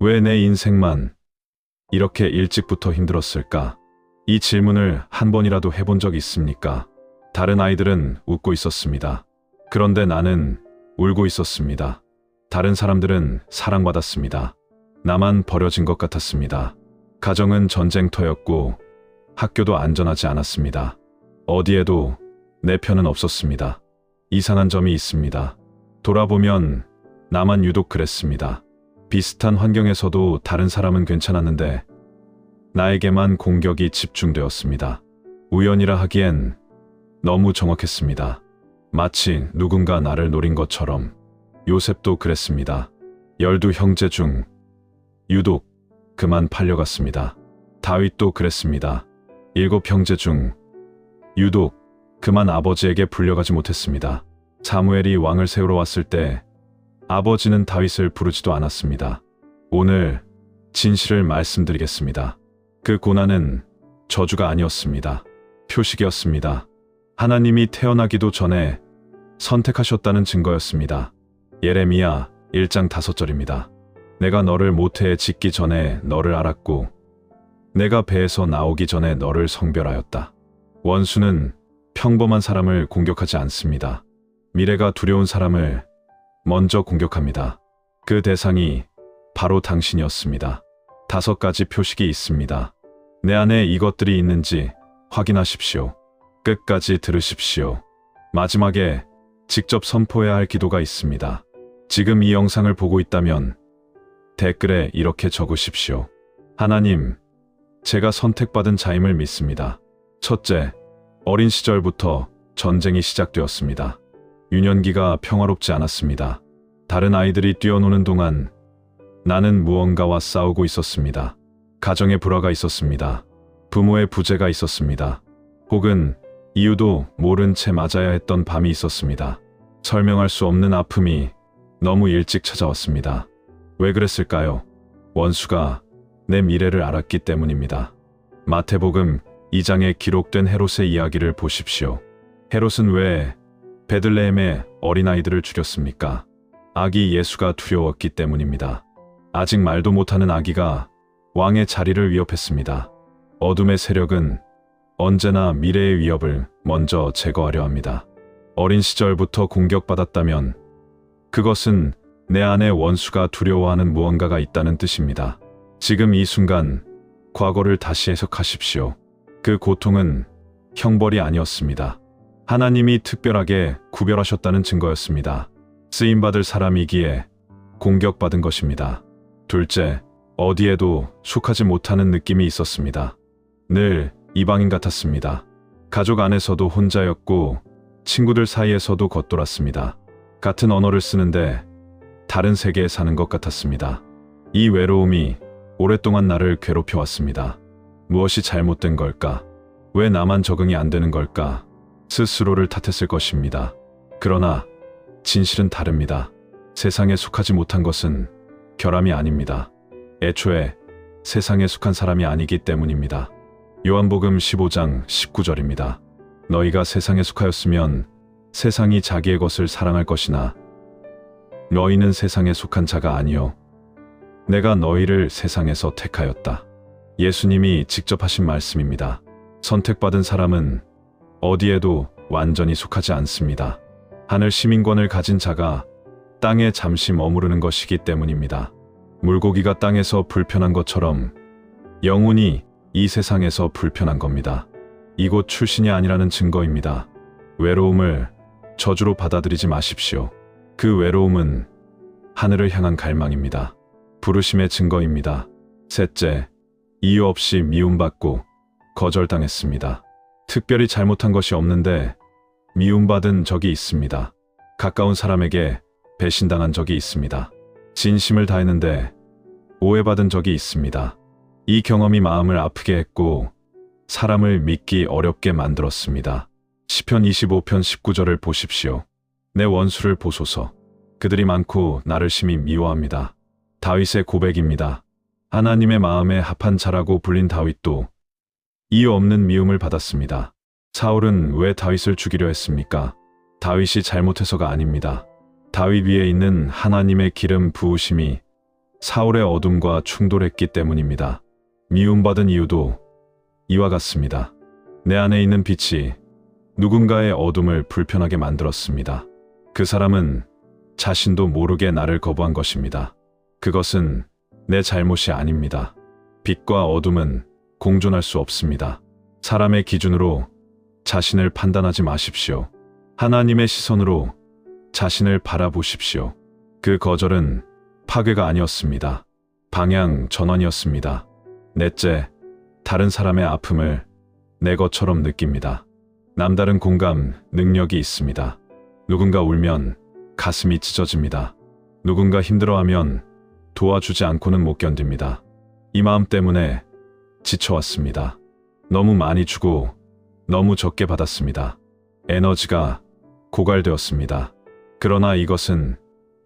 왜 내 인생만 이렇게 일찍부터 힘들었을까? 이 질문을 한 번이라도 해본 적 있습니까? 다른 아이들은 웃고 있었습니다. 그런데 나는 울고 있었습니다. 다른 사람들은 사랑받았습니다. 나만 버려진 것 같았습니다. 가정은 전쟁터였고 학교도 안전하지 않았습니다. 어디에도 내 편은 없었습니다. 이상한 점이 있습니다. 돌아보면 나만 유독 그랬습니다. 비슷한 환경에서도 다른 사람은 괜찮았는데 나에게만 공격이 집중되었습니다. 우연이라 하기엔 너무 정확했습니다. 마치 누군가 나를 노린 것처럼. 요셉도 그랬습니다. 12형제 중 유독 그만 팔려갔습니다. 다윗도 그랬습니다. 7형제 중 유독 그만 아버지에게 불려가지 못했습니다. 사무엘이 왕을 세우러 왔을 때 아버지는 다윗을 부르지도 않았습니다. 오늘 진실을 말씀드리겠습니다. 그 고난은 저주가 아니었습니다. 표식이었습니다. 하나님이 태어나기도 전에 선택하셨다는 증거였습니다. 예레미야 1장 5절입니다. 내가 너를 모태에 짓기 전에 너를 알았고 내가 배에서 나오기 전에 너를 성별하였다. 원수는 평범한 사람을 공격하지 않습니다. 미래가 두려운 사람을 먼저 공격합니다. 그 대상이 바로 당신이었습니다. 5가지 표식이 있습니다. 내 안에 이것들이 있는지 확인하십시오. 끝까지 들으십시오. 마지막에 직접 선포해야 할 기도가 있습니다. 지금 이 영상을 보고 있다면 댓글에 이렇게 적으십시오. 하나님, 제가 선택받은 자임을 믿습니다. 첫째, 어린 시절부터 전쟁이 시작되었습니다. 유년기가 평화롭지 않았습니다. 다른 아이들이 뛰어노는 동안 나는 무언가와 싸우고 있었습니다. 가정의 불화가 있었습니다. 부모의 부재가 있었습니다. 혹은 이유도 모른 채 맞아야 했던 밤이 있었습니다. 설명할 수 없는 아픔이 너무 일찍 찾아왔습니다. 왜 그랬을까요? 원수가 내 미래를 알았기 때문입니다. 마태복음 2장에 기록된 헤롯의 이야기를 보십시오. 헤롯은 왜 베들레헴에 어린아이들을 죽였습니까? 아기 예수가 두려웠기 때문입니다. 아직 말도 못하는 아기가 왕의 자리를 위협했습니다. 어둠의 세력은 언제나 미래의 위협을 먼저 제거하려 합니다. 어린 시절부터 공격받았다면 그것은 내 안에 원수가 두려워하는 무언가가 있다는 뜻입니다. 지금 이 순간 과거를 다시 해석하십시오. 그 고통은 형벌이 아니었습니다. 하나님이 특별하게 구별하셨다는 증거였습니다. 쓰임받을 사람이기에 공격받은 것입니다. 둘째, 어디에도 속하지 못하는 느낌이 있었습니다. 늘 이방인 같았습니다. 가족 안에서도 혼자였고 친구들 사이에서도 겉돌았습니다. 같은 언어를 쓰는데 다른 세계에 사는 것 같았습니다. 이 외로움이 오랫동안 나를 괴롭혀왔습니다. 무엇이 잘못된 걸까? 왜 나만 적응이 안 되는 걸까? 스스로를 탓했을 것입니다. 그러나 진실은 다릅니다. 세상에 속하지 못한 것은 결함이 아닙니다. 애초에 세상에 속한 사람이 아니기 때문입니다. 요한복음 15장 19절입니다. 너희가 세상에 속하였으면 세상이 자기의 것을 사랑할 것이나 너희는 세상에 속한 자가 아니요 내가 너희를 세상에서 택하였다. 예수님이 직접 하신 말씀입니다. 선택받은 사람은 어디에도 완전히 속하지 않습니다. 하늘 시민권을 가진 자가 땅에 잠시 머무르는 것이기 때문입니다. 물고기가 땅에서 불편한 것처럼 영혼이 이 세상에서 불편한 겁니다. 이곳 출신이 아니라는 증거입니다. 외로움을 저주로 받아들이지 마십시오. 그 외로움은 하늘을 향한 갈망입니다. 부르심의 증거입니다. 셋째, 이유 없이 미움받고 거절당했습니다. 특별히 잘못한 것이 없는데 미움받은 적이 있습니다. 가까운 사람에게 배신당한 적이 있습니다. 진심을 다했는데 오해받은 적이 있습니다. 이 경험이 마음을 아프게 했고 사람을 믿기 어렵게 만들었습니다. 시편 25편 19절을 보십시오. 내 원수를 보소서. 그들이 많고 나를 심히 미워합니다. 다윗의 고백입니다. 하나님의 마음에 합한 자라고 불린 다윗도 이유 없는 미움을 받았습니다. 사울은 왜 다윗을 죽이려 했습니까? 다윗이 잘못해서가 아닙니다. 다윗 위에 있는 하나님의 기름 부으심이 사울의 어둠과 충돌했기 때문입니다. 미움받은 이유도 이와 같습니다. 내 안에 있는 빛이 누군가의 어둠을 불편하게 만들었습니다. 그 사람은 자신도 모르게 나를 거부한 것입니다. 그것은 내 잘못이 아닙니다. 빛과 어둠은 공존할 수 없습니다. 사람의 기준으로 자신을 판단하지 마십시오. 하나님의 시선으로 자신을 바라보십시오. 그 거절은 파괴가 아니었습니다. 방향 전환이었습니다. 넷째, 다른 사람의 아픔을 내 것처럼 느낍니다. 남다른 공감 능력이 있습니다. 누군가 울면 가슴이 찢어집니다. 누군가 힘들어하면 도와주지 않고는 못 견딥니다. 이 마음 때문에 지쳐왔습니다. 너무 많이 주고 너무 적게 받았습니다. 에너지가 고갈되었습니다. 그러나 이것은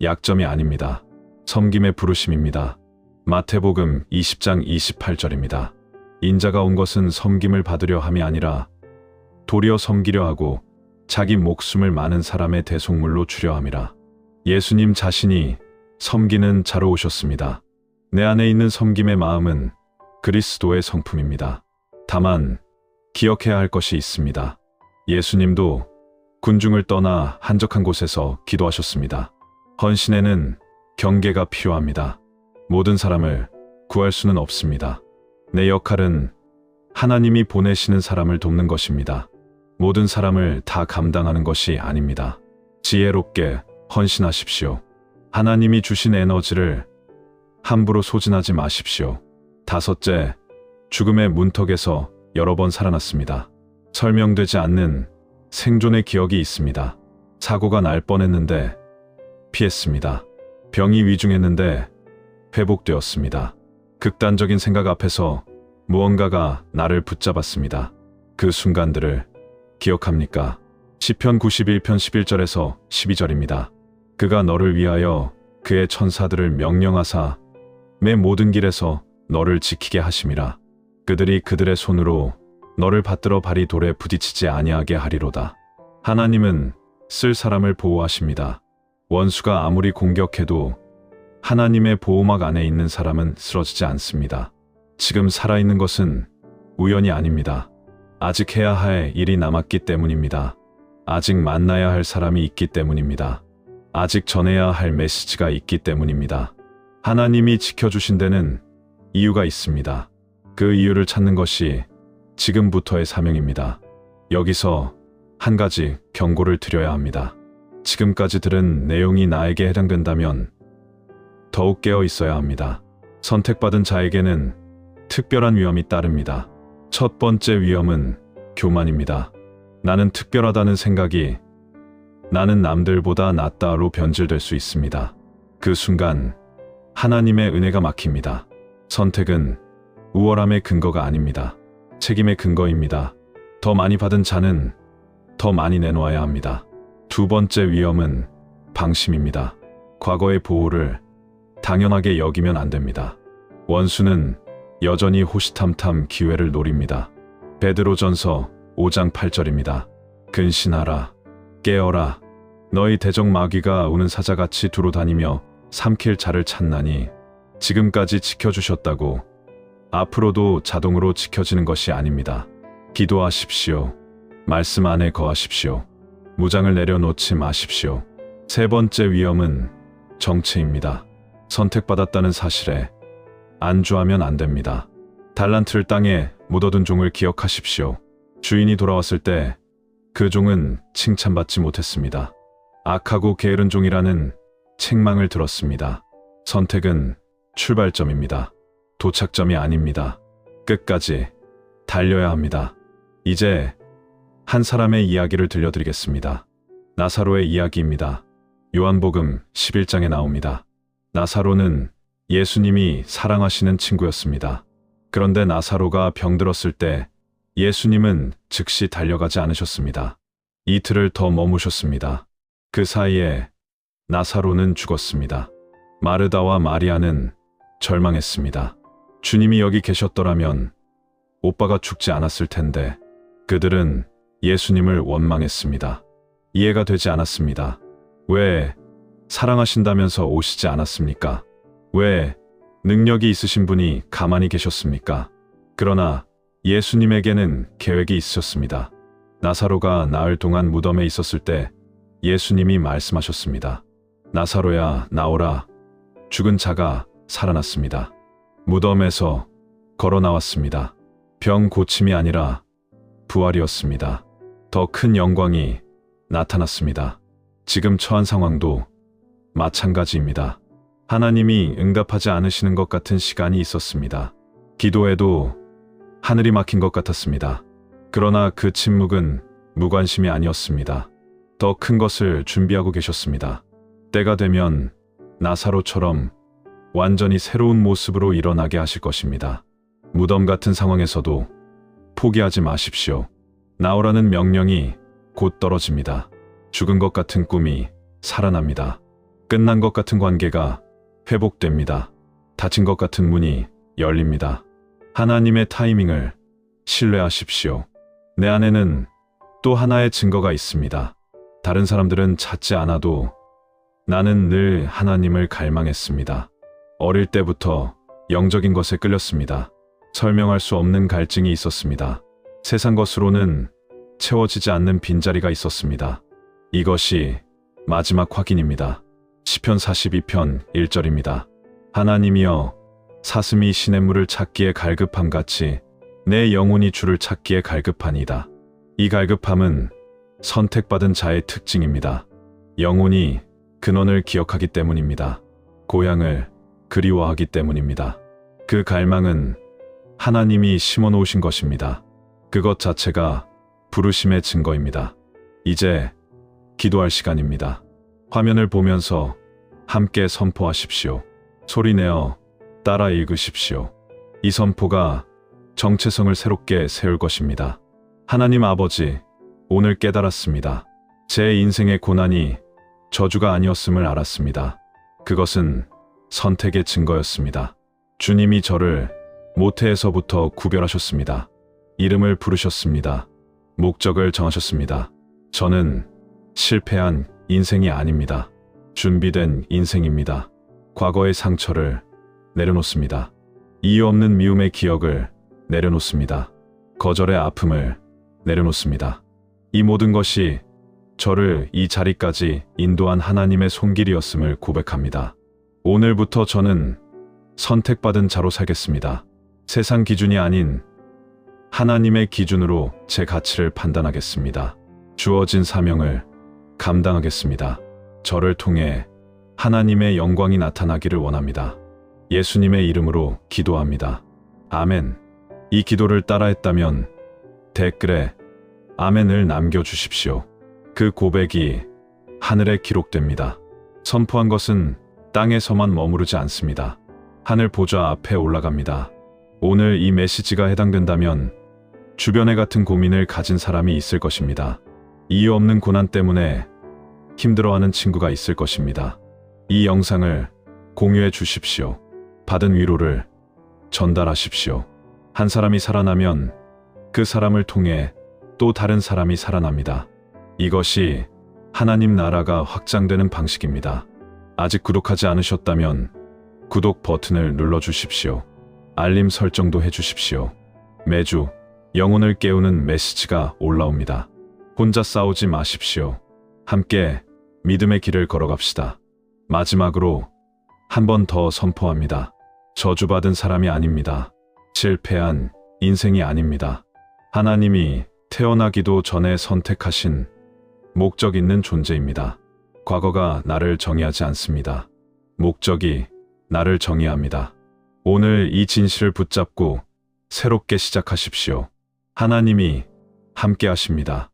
약점이 아닙니다. 섬김의 부르심입니다. 마태복음 20장 28절입니다. 인자가 온 것은 섬김을 받으려 함이 아니라 도리어 섬기려 하고 자기 목숨을 많은 사람의 대속물로 주려 함이라. 예수님 자신이 섬기는 자로 오셨습니다. 내 안에 있는 섬김의 마음은 그리스도의 성품입니다. 다만 기억해야 할 것이 있습니다. 예수님도 군중을 떠나 한적한 곳에서 기도하셨습니다. 헌신에는 경계가 필요합니다. 모든 사람을 구할 수는 없습니다. 내 역할은 하나님이 보내시는 사람을 돕는 것입니다. 모든 사람을 다 감당하는 것이 아닙니다. 지혜롭게 헌신하십시오. 하나님이 주신 에너지를 함부로 소진하지 마십시오. 다섯째, 죽음의 문턱에서 여러 번 살아났습니다. 설명되지 않는 생존의 기억이 있습니다. 사고가 날 뻔했는데 피했습니다. 병이 위중했는데 회복되었습니다. 극단적인 생각 앞에서 무언가가 나를 붙잡았습니다. 그 순간들을 기억합니까? 시편 91편 11절에서 12절입니다. 그가 너를 위하여 그의 천사들을 명령하사 매 모든 길에서 너를 지키게 하심이라. 그들이 그들의 손으로 너를 받들어 발이 돌에 부딪히지 아니하게 하리로다. 하나님은 쓸 사람을 보호하십니다. 원수가 아무리 공격해도 하나님의 보호막 안에 있는 사람은 쓰러지지 않습니다. 지금 살아있는 것은 우연이 아닙니다. 아직 해야 할 일이 남았기 때문입니다. 아직 만나야 할 사람이 있기 때문입니다. 아직 전해야 할 메시지가 있기 때문입니다. 하나님이 지켜주신 데는 이유가 있습니다. 그 이유를 찾는 것이 지금부터의 사명입니다. 여기서 한 가지 경고를 드려야 합니다. 지금까지 들은 내용이 나에게 해당된다면 더욱 깨어 있어야 합니다. 선택받은 자에게는 특별한 위험이 따릅니다. 첫 번째 위험은 교만입니다. 나는 특별하다는 생각이 나는 남들보다 낫다로 변질될 수 있습니다. 그 순간 하나님의 은혜가 막힙니다. 선택은 우월함의 근거가 아닙니다. 책임의 근거입니다. 더 많이 받은 자는 더 많이 내놓아야 합니다. 두 번째 위험은 방심입니다. 과거의 보호를 당연하게 여기면 안 됩니다. 원수는 여전히 호시탐탐 기회를 노립니다. 베드로전서 5장 8절입니다. 근신하라, 깨어라. 너희 대적 마귀가 우는 사자같이 두루 다니며 삼킬 자를 찾나니 지금까지 지켜주셨다고 앞으로도 자동으로 지켜지는 것이 아닙니다. 기도하십시오. 말씀 안에 거하십시오. 무장을 내려놓지 마십시오. 세 번째 위험은 정체입니다. 선택받았다는 사실에 안주하면 안 됩니다. 달란트를 땅에 묻어둔 종을 기억하십시오. 주인이 돌아왔을 때 그 종은 칭찬받지 못했습니다. 악하고 게으른 종이라는 책망을 들었습니다. 선택은 출발점입니다. 도착점이 아닙니다. 끝까지 달려야 합니다. 이제 한 사람의 이야기를 들려드리겠습니다. 나사로의 이야기입니다. 요한복음 11장에 나옵니다. 나사로는 예수님이 사랑하시는 친구였습니다. 그런데 나사로가 병들었을 때 예수님은 즉시 달려가지 않으셨습니다. 이틀을 더 머무셨습니다. 그 사이에 나사로는 죽었습니다. 마르다와 마리아는 절망했습니다. 주님이 여기 계셨더라면 오빠가 죽지 않았을 텐데 그들은 예수님을 원망했습니다. 이해가 되지 않았습니다. 왜 사랑하신다면서 오시지 않았습니까? 왜 능력이 있으신 분이 가만히 계셨습니까? 그러나 예수님에게는 계획이 있으셨습니다. 나사로가 나흘 동안 무덤에 있었을 때 예수님이 말씀하셨습니다. 나사로야, 나오라. 죽은 자가 살아났습니다. 무덤에서 걸어 나왔습니다. 병 고침이 아니라 부활이었습니다. 더 큰 영광이 나타났습니다. 지금 처한 상황도 마찬가지입니다. 하나님이 응답하지 않으시는 것 같은 시간이 있었습니다. 기도에도 하늘이 막힌 것 같았습니다. 그러나 그 침묵은 무관심이 아니었습니다. 더 큰 것을 준비하고 계셨습니다. 때가 되면 나사로처럼 완전히 새로운 모습으로 일어나게 하실 것입니다. 무덤 같은 상황에서도 포기하지 마십시오. 나오라는 명령이 곧 떨어집니다. 죽은 것 같은 꿈이 살아납니다. 끝난 것 같은 관계가 회복됩니다. 닫힌 것 같은 문이 열립니다. 하나님의 타이밍을 신뢰하십시오. 내 안에는 또 하나의 증거가 있습니다. 다른 사람들은 찾지 않아도 나는 늘 하나님을 갈망했습니다. 어릴 때부터 영적인 것에 끌렸습니다. 설명할 수 없는 갈증이 있었습니다. 세상 것으로는 채워지지 않는 빈자리가 있었습니다. 이것이 마지막 확인입니다. 시편 42편 1절입니다. 하나님이여, 사슴이 시냇물을 찾기에 갈급함같이 내 영혼이 주를 찾기에 갈급하니이다. 이 갈급함은 선택받은 자의 특징입니다. 영혼이 근원을 기억하기 때문입니다. 고향을 그리워하기 때문입니다. 그 갈망은 하나님이 심어놓으신 것입니다. 그것 자체가 부르심의 증거입니다. 이제 기도할 시간입니다. 화면을 보면서 함께 선포하십시오. 소리내어 따라 읽으십시오. 이 선포가 정체성을 새롭게 세울 것입니다. 하나님 아버지, 오늘 깨달았습니다. 제 인생의 고난이 저주가 아니었음을 알았습니다. 그것은 선택의 증거였습니다. 주님이 저를 모태에서부터 구별하셨습니다. 이름을 부르셨습니다. 목적을 정하셨습니다. 저는 실패한 인생이 아닙니다. 준비된 인생입니다. 과거의 상처를 내려놓습니다. 이유 없는 미움의 기억을 내려놓습니다. 거절의 아픔을 내려놓습니다. 이 모든 것이 저를 이 자리까지 인도한 하나님의 손길이었음을 고백합니다. 오늘부터 저는 선택받은 자로 살겠습니다. 세상 기준이 아닌 하나님의 기준으로 제 가치를 판단하겠습니다. 주어진 사명을 감당하겠습니다. 저를 통해 하나님의 영광이 나타나기를 원합니다. 예수님의 이름으로 기도합니다. 아멘. 이 기도를 따라했다면 댓글에 아멘을 남겨주십시오. 그 고백이 하늘에 기록됩니다. 선포한 것은 땅에서만 머무르지 않습니다. 하늘 보좌 앞에 올라갑니다. 오늘 이 메시지가 해당된다면 주변에 같은 고민을 가진 사람이 있을 것입니다. 이유 없는 고난 때문에 힘들어하는 친구가 있을 것입니다. 이 영상을 공유해 주십시오. 받은 위로를 전달하십시오. 한 사람이 살아나면 그 사람을 통해 또 다른 사람이 살아납니다. 이것이 하나님 나라가 확장되는 방식입니다. 아직 구독하지 않으셨다면 구독 버튼을 눌러주십시오. 알림 설정도 해주십시오. 매주 영혼을 깨우는 메시지가 올라옵니다. 혼자 싸우지 마십시오. 함께 믿음의 길을 걸어갑시다. 마지막으로 한 번 더 선포합니다. 저주받은 사람이 아닙니다. 실패한 인생이 아닙니다. 하나님이 태어나기도 전에 선택하신 목적 있는 존재입니다. 과거가 나를 정의하지 않습니다. 목적이 나를 정의합니다. 오늘 이 진실을 붙잡고 새롭게 시작하십시오. 하나님이 함께 하십니다.